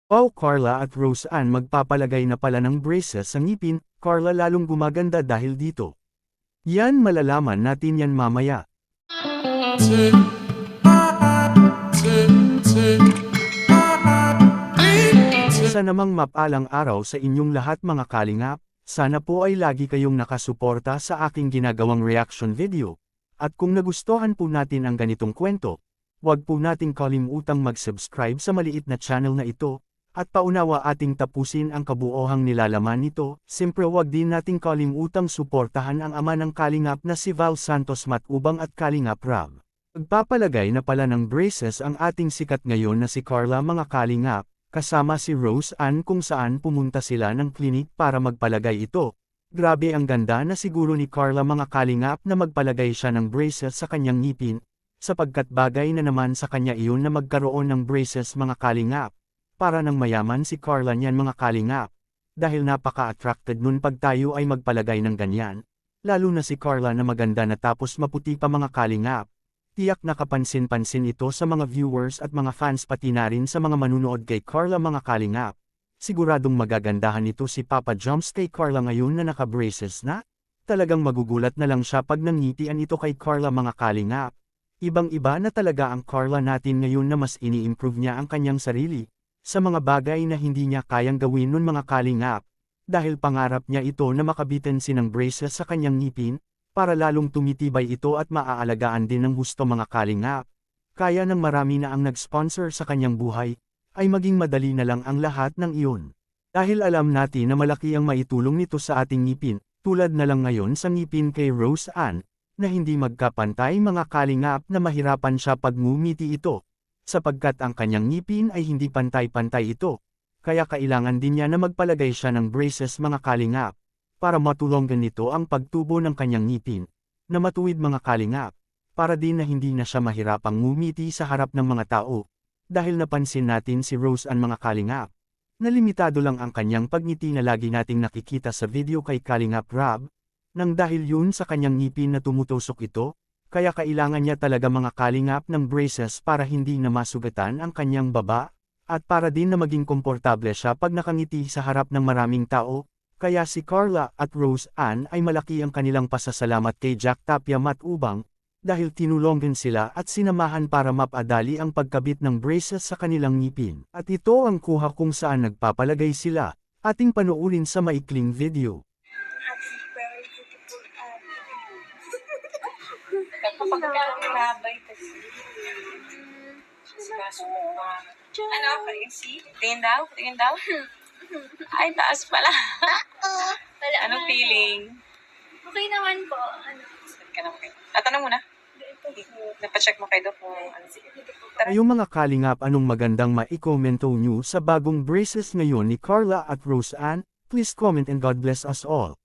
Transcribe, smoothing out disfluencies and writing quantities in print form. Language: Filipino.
Wow, Carla at Rose Ann magpapalagay na pala ng braces sa ngipin, Carla lalong gumaganda dahil dito. Yan malalaman natin yan mamaya. Sa namang mapalang araw sa inyong lahat mga kalingap, sana po ay lagi kayong nakasuporta sa aking ginagawang reaction video. At kung nagustuhan po natin ang ganitong kwento, huwag po nating kalimutang mag-subscribe sa maliit na channel na ito, at paunawa ating tapusin ang kabuohang nilalaman nito. Siyempre huwag din nating kalimutang suportahan ang ama ng kalingap na si Val Santos Matubang at Kalingap Rab. Magpapalagay na pala ng braces ang ating sikat ngayon na si Carla mga kalingap, kasama si Rose Ann kung saan pumunta sila ng klinik para magpalagay ito. Grabe ang ganda na siguro ni Carla mga kalingap na magpalagay siya ng braces sa kanyang ngipin, sapagkat bagay na naman sa kanya iyon na magkaroon ng braces mga kalingap. Para nang mayaman si Carla niyan mga kalingap, dahil napaka-attracted nun pag tayo ay magpalagay ng ganyan, lalo na si Carla na maganda na tapos maputi pa mga kalingap. Tiyak nakapansin-pansin ito sa mga viewers at mga fans pati na rin sa mga manunood kay Carla mga kalingap. Siguradong magagandahan ito si Papa Jumps kay Carla ngayon na naka-braces na. Talagang magugulat na lang siya pag nangitian ito kay Carla mga kalingap. Ibang-iba na talaga ang Carla natin ngayon na mas ini-improve niya ang kanyang sarili, sa mga bagay na hindi niya kayang gawin nun mga kalingap. Dahil pangarap niya ito na makabitin ng braces sa kanyang ngipin, para lalong tumitibay ito at maaalagaan din ng husto mga kalingap. Kaya ng marami na ang nag-sponsor sa kanyang buhay, ay maging madali na lang ang lahat ng iyon. Dahil alam natin na malaki ang maitulong nito sa ating ngipin, tulad na lang ngayon sa ngipin kay Rose Ann, na hindi magkapantay mga kalingap na mahirapan siya pag ngumiti ito, sapagkat ang kanyang ngipin ay hindi pantay-pantay ito. Kaya kailangan din niya na magpalagay siya ng braces mga kalingap, para matulungan nito ang pagtubo ng kanyang ngipin, na matuwid mga kalingap, para din na hindi na siya mahirapang ngumiti sa harap ng mga tao. Dahil napansin natin si Rose Ann mga kalingap, na limitado lang ang kanyang pagngiti na lagi nating nakikita sa video kay Kalingap Rab, nang dahil yun sa kanyang ngipin na tumutusok ito, kaya kailangan niya talaga mga kalingap ng braces para hindi na masugatan ang kanyang baba, at para din na maging komportable siya pag nakangiti sa harap ng maraming tao. Kaya si Carla at Rose Ann ay malaki ang kanilang pasasalamat kay Jack Tapia Matubang, dahil tinulungan sila at sinamahan para mapadali ang pagkabit ng braces sa kanilang ngipin. At ito ang kuha kung saan nagpapalagay sila. Ating panoorin sa maikling video. Very beautiful kapag nabay kasi. Kaso ano, see? Tingin daw? Tingin daw? Ay, taas pala. Wala Anong na. feeling? Okay naman po. Ano? Saan ka naman kayo? Tanong muna. Napacheck mo kayo doon kung ano. Kayong mga kalingap anong magandang maikomento nyo sa bagong braces ngayon ni Carla at Rose Ann? Please comment and God bless us all.